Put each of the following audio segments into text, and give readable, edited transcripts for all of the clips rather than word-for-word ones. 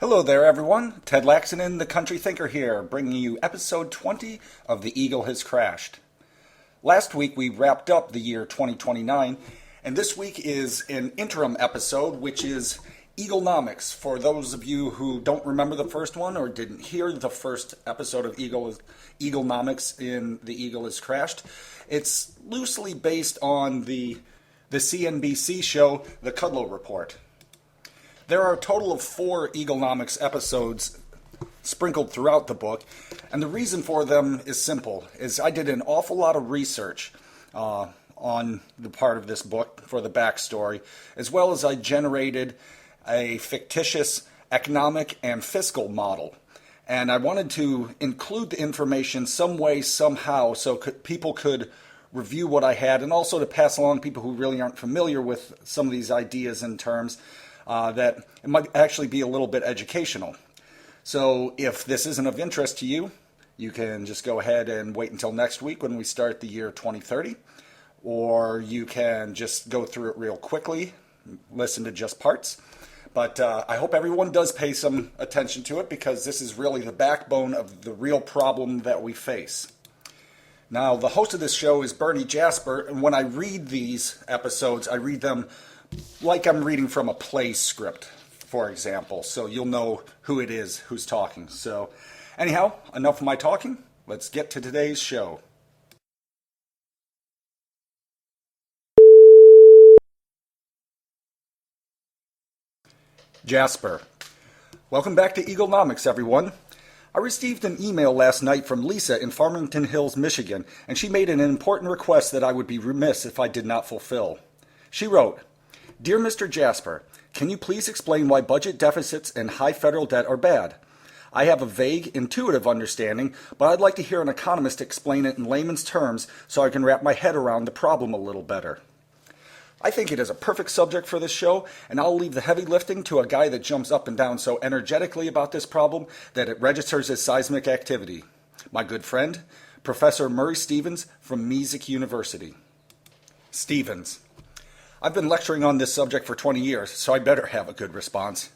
Hello there, everyone. Ted Lacksonen, the Country Thinker here, bringing you episode 20 of The Eagle Has Crashed. Last week we wrapped up the year 2029, and this week is an interim episode, which is Eaglenomics. For those of you who don't remember the first one or didn't hear the first episode of Eaglenomics in The Eagle Has Crashed, it's loosely based on the CNBC show, The Kudlow Report. There are a total of 4 Eaglenomics episodes sprinkled throughout the book, and the reason for them is simple, is I did an awful lot of research on the part of this book for the backstory, as well as I generated a fictitious economic and fiscal model. And I wanted to include the information some way, somehow, so people could review what I had, and also to pass along to people who really aren't familiar with some of these ideas and terms, that it might actually be a little bit educational. So if this isn't of interest to you, you can just go ahead and wait until next week when we start the year 2030, or you can just go through it real quickly, listen to just parts. But I hope everyone does pay some attention to it, because this is really the backbone of the real problem that we face. Now, the host of this show is Bernie Jasper, and when I read these episodes, I read them like I'm reading from a play script, for example, so you'll know who it is who's talking. So anyhow, enough of my talking. Let's get to today's show. Jasper. Welcome back to Eaglenomics, everyone. I received an email last night from Lisa in Farmington Hills, Michigan, and she made an important request that I would be remiss if I did not fulfill. She wrote, "Dear Mr. Jasper, can you please explain why budget deficits and high federal debt are bad? I have a vague, intuitive understanding, but I'd like to hear an economist explain it in layman's terms so I can wrap my head around the problem a little better." I think it is a perfect subject for this show, and I'll leave the heavy lifting to a guy that jumps up and down so energetically about this problem that it registers as seismic activity. My good friend, Professor Murray Stevens from Mises University. Stevens. I've been lecturing on this subject for 20 years, so I better have a good response.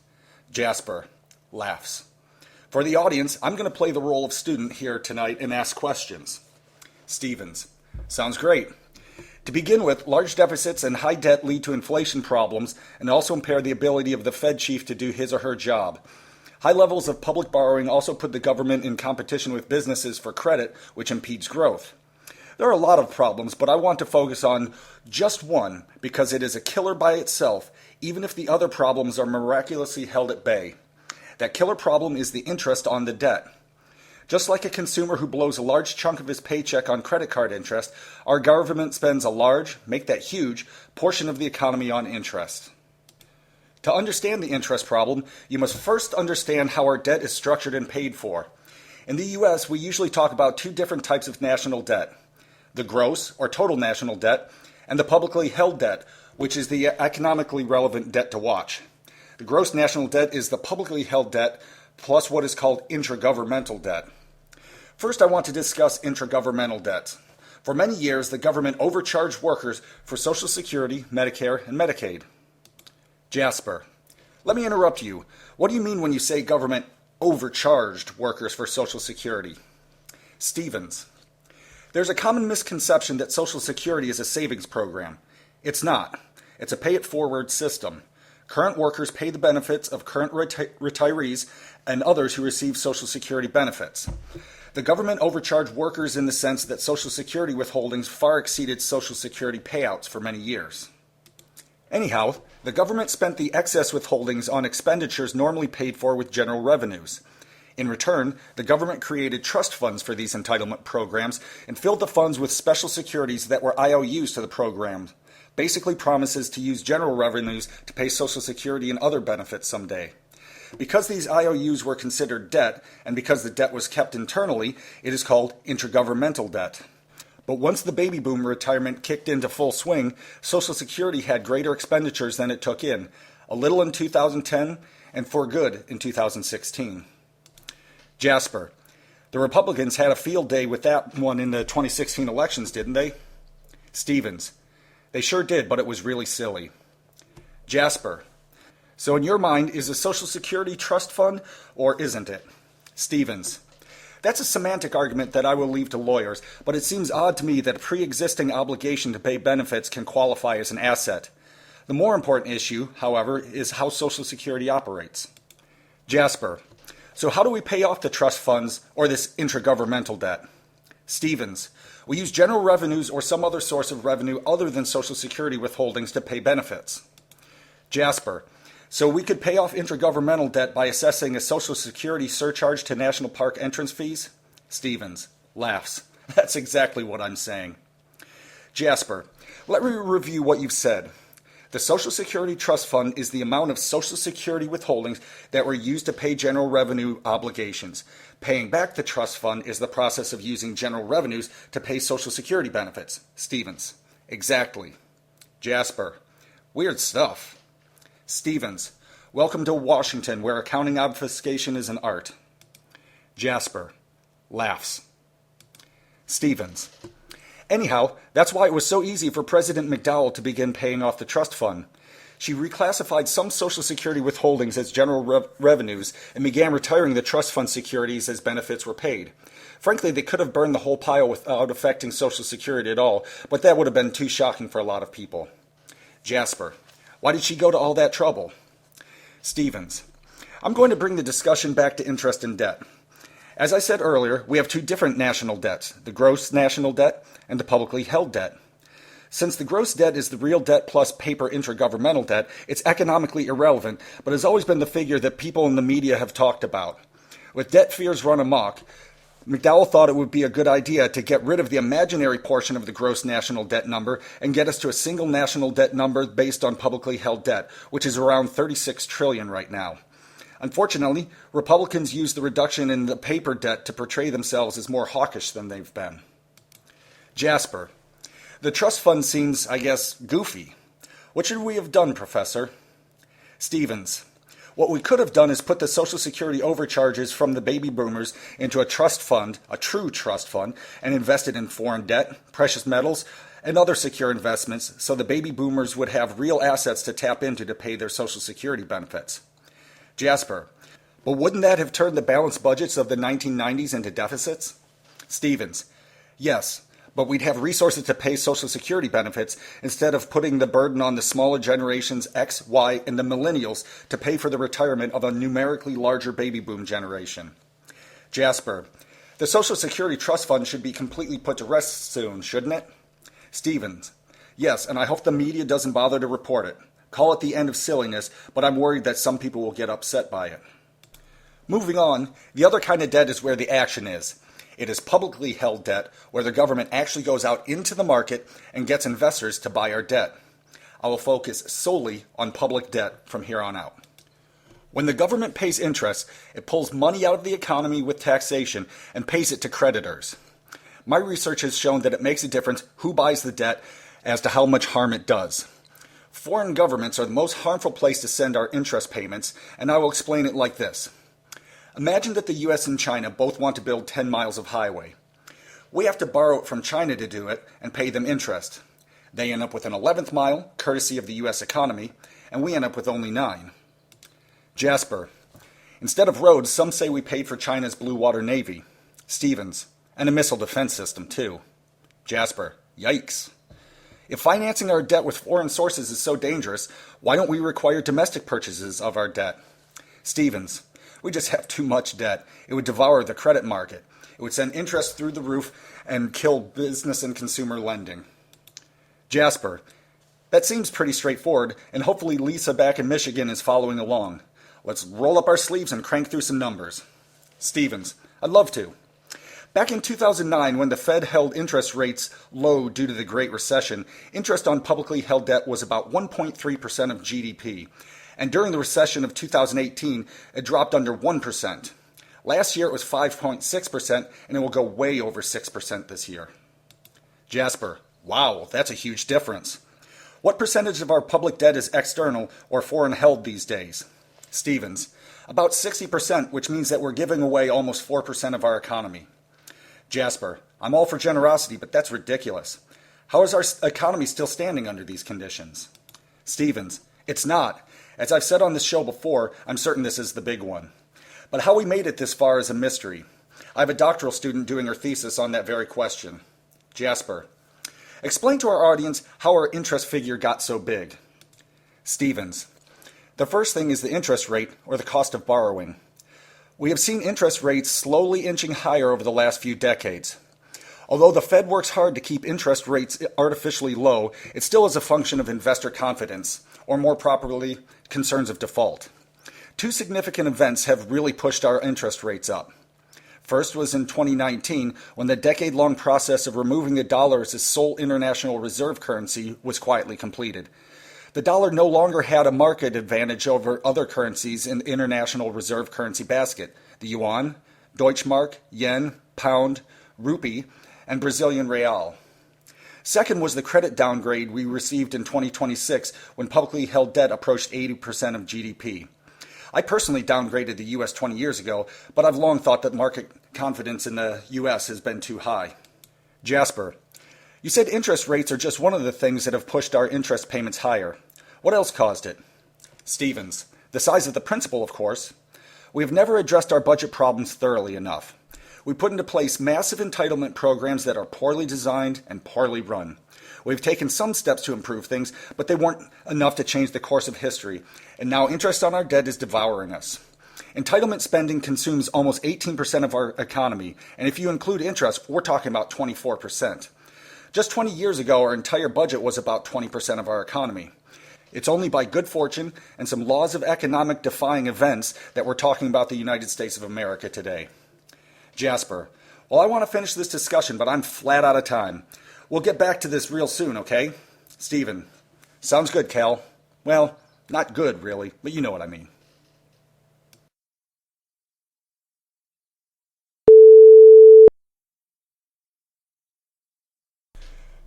Jasper laughs. For the audience, I'm going to play the role of student here tonight and ask questions. Stevens. Sounds great. To begin with, large deficits and high debt lead to inflation problems and also impair the ability of the Fed chief to do his or her job. High levels of public borrowing also put the government in competition with businesses for credit, which impedes growth. There are a lot of problems, but I want to focus on just one because it is a killer by itself, even if the other problems are miraculously held at bay. That killer problem is the interest on the debt. Just like a consumer who blows a large chunk of his paycheck on credit card interest, our government spends a large, make that huge, portion of the economy on interest. To understand the interest problem, you must first understand how our debt is structured and paid for. In the U.S., we usually talk about 2 different types of national debt: the gross, or total national debt, and the publicly held debt, which is the economically relevant debt to watch. The gross national debt is the publicly held debt plus what is called intragovernmental debt. First, I want to discuss intragovernmental debt. For many years, the government overcharged workers for Social Security, Medicare, and Medicaid. Jasper. Let me interrupt you. What do you mean when you say government overcharged workers for Social Security? Stevens. There's a common misconception that Social Security is a savings program. It's not. It's a pay-it-forward system. Current workers pay the benefits of current retirees and others who receive Social Security benefits. The government overcharged workers in the sense that Social Security withholdings far exceeded Social Security payouts for many years. Anyhow, the government spent the excess withholdings on expenditures normally paid for with general revenues. In return, the government created trust funds for these entitlement programs and filled the funds with special securities that were IOUs to the program, basically promises to use general revenues to pay Social Security and other benefits someday. Because these IOUs were considered debt, and because the debt was kept internally, it is called intragovernmental debt. But once the baby boom retirement kicked into full swing, Social Security had greater expenditures than it took in, a little in 2010 and for good in 2016. Jasper. The Republicans had a field day with that one in the 2016 elections, didn't they? Stevens. They sure did, but it was really silly. Jasper. So in your mind, is a Social Security trust fund or isn't it? Stevens. That's a semantic argument that I will leave to lawyers, but it seems odd to me that a pre-existing obligation to pay benefits can qualify as an asset. The more important issue, however, is how Social Security operates. Jasper. So how do we pay off the trust funds or this intragovernmental debt? Stevens. We use general revenues or some other source of revenue other than Social Security withholdings to pay benefits. Jasper. So we could pay off intragovernmental debt by assessing a Social Security surcharge to national park entrance fees? Stevens laughs. That's exactly what I'm saying. Jasper, let me review what you've said. The Social Security Trust Fund is the amount of Social Security withholdings that were used to pay general revenue obligations. Paying back the trust fund is the process of using general revenues to pay Social Security benefits. Stevens, exactly. Jasper, weird stuff. Stevens, welcome to Washington, where accounting obfuscation is an art. Jasper, laughs. Stevens, anyhow, that's why it was so easy for President McDowell to begin paying off the trust fund. She reclassified some Social Security withholdings as general revenues and began retiring the trust fund securities as benefits were paid. Frankly, they could have burned the whole pile without affecting Social Security at all, but that would have been too shocking for a lot of people. Jasper, why did she go to all that trouble? Stevens, I'm going to bring the discussion back to interest and debt. As I said earlier, we have two different national debts, the gross national debt and the publicly held debt. Since the gross debt is the real debt plus paper intragovernmental debt, it's economically irrelevant, but has always been the figure that people in the media have talked about. With debt fears run amok, McDowell thought it would be a good idea to get rid of the imaginary portion of the gross national debt number and get us to a single national debt number based on publicly held debt, which is around $36 trillion right now. Unfortunately, Republicans use the reduction in the paper debt to portray themselves as more hawkish than they've been. Jasper, the trust fund seems, I guess, goofy. What should we have done, Professor? Stevens, what we could have done is put the Social Security overcharges from the baby boomers into a trust fund, a true trust fund, and invested in foreign debt, precious metals, and other secure investments so the baby boomers would have real assets to tap into to pay their Social Security benefits. Jasper, but wouldn't that have turned the balanced budgets of the 1990s into deficits? Stevens, yes, but we'd have resources to pay Social Security benefits instead of putting the burden on the smaller generations X, Y, and the millennials to pay for the retirement of a numerically larger baby boom generation. Jasper, the Social Security Trust Fund should be completely put to rest soon, shouldn't it? Stevens, yes, and I hope the media doesn't bother to report it. Call it the end of silliness, but I'm worried that some people will get upset by it. Moving on, the other kind of debt is where the action is. It is publicly held debt, where the government actually goes out into the market and gets investors to buy our debt. I will focus solely on public debt from here on out. When the government pays interest, it pulls money out of the economy with taxation and pays it to creditors. My research has shown that it makes a difference who buys the debt as to how much harm it does. Foreign governments are the most harmful place to send our interest payments, and I will explain it like this. Imagine that the U.S. and China both want to build 10 miles of highway. We have to borrow it from China to do it and pay them interest. They end up with an 11th mile, courtesy of the U.S. economy, and we end up with only 9. Jasper, instead of roads, some say we paid for China's Blue Water Navy. Stevens, and a missile defense system, too. Jasper, yikes. If financing our debt with foreign sources is so dangerous, why don't we require domestic purchases of our debt? Stevens, we just have too much debt. It would devour the credit market. It would send interest through the roof and kill business and consumer lending. Jasper, that seems pretty straightforward, and hopefully Lisa back in Michigan is following along. Let's roll up our sleeves and crank through some numbers. Stevens, I'd love to. Back in 2009, when the Fed held interest rates low due to the Great Recession, interest on publicly held debt was about 1.3% of GDP. And during the recession of 2018, it dropped under 1%. Last year, it was 5.6%, and it will go way over 6% this year. Jasper, wow, that's a huge difference. What percentage of our public debt is external or foreign held these days? Stevens, about 60%, which means that we're giving away almost 4% of our economy. Jasper, I'm all for generosity, but that's ridiculous. How is our economy still standing under these conditions? Stevens, it's not. As I've said on this show before, I'm certain this is the big one. But how we made it this far is a mystery. I have a doctoral student doing her thesis on that very question. Jasper, explain to our audience how our interest figure got so big. Stevens, the first thing is the interest rate, or the cost of borrowing. We have seen interest rates slowly inching higher over the last few decades. Although the Fed works hard to keep interest rates artificially low, it still is a function of investor confidence, or more properly, concerns of default. Two significant events have really pushed our interest rates up. First was in 2019, when the decade-long process of removing the dollar as the sole international reserve currency was quietly completed. The dollar no longer had a market advantage over other currencies in the international reserve currency basket: the yuan, Deutschmark, yen, pound, rupee, and Brazilian real. Second was the credit downgrade we received in 2026 when publicly held debt approached 80% of GDP. I personally downgraded the U.S. 20 years ago, but I've long thought that market confidence in the U.S. has been too high. Jasper, you said interest rates are just one of the things that have pushed our interest payments higher. What else caused it? Stevens, the size of the principal, of course. We have never addressed our budget problems thoroughly enough. We put into place massive entitlement programs that are poorly designed and poorly run. We've taken some steps to improve things, but they weren't enough to change the course of history, and now interest on our debt is devouring us. Entitlement spending consumes almost 18% of our economy, and if you include interest, we're talking about 24%. Just 20 years ago, our entire budget was about 20% of our economy. It's only by good fortune and some laws of economic defying events that we're talking about the United States of America today. Jasper, well, I want to finish this discussion, but I'm flat out of time. We'll get back to this real soon, okay? Stephen, sounds good, Cal. Well, not good, really, but you know what I mean.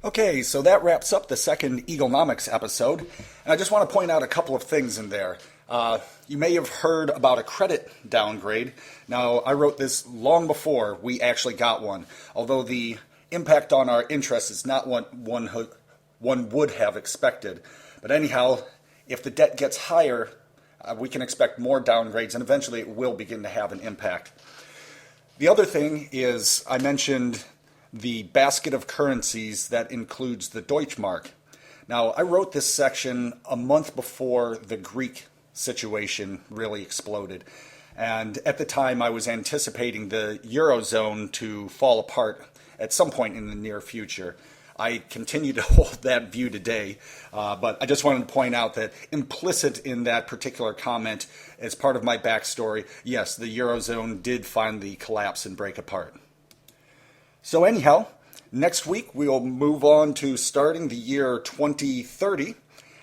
Okay, so that wraps up the second Eaglenomics episode. And I just want to point out a couple of things in there. You may have heard about a credit downgrade. Now, I wrote this long before we actually got one, although the impact on our interest is not what one would have expected. But anyhow, if the debt gets higher, we can expect more downgrades, and eventually it will begin to have an impact. The other thing is I mentioned the basket of currencies that includes the Deutschmark. Now, I wrote this section a month before the Greek situation really exploded. And at the time, I was anticipating the Eurozone to fall apart at some point in the near future. I continue to hold that view today, but I just wanted to point out that implicit in that particular comment, as part of my backstory, yes, the Eurozone did finally collapse and break apart. So anyhow, next week we'll move on to starting the year 2030,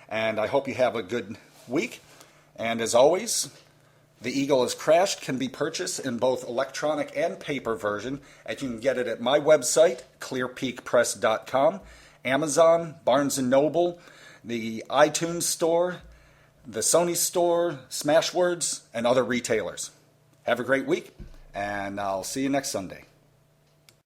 and I hope you have a good week. And as always, The Eagle Has Crashed can be purchased in both electronic and paper version, and you can get it at my website, clearpeakpress.com, Amazon, Barnes & Noble, the iTunes Store, the Sony Store, Smashwords, and other retailers. Have a great week, and I'll see you next Sunday.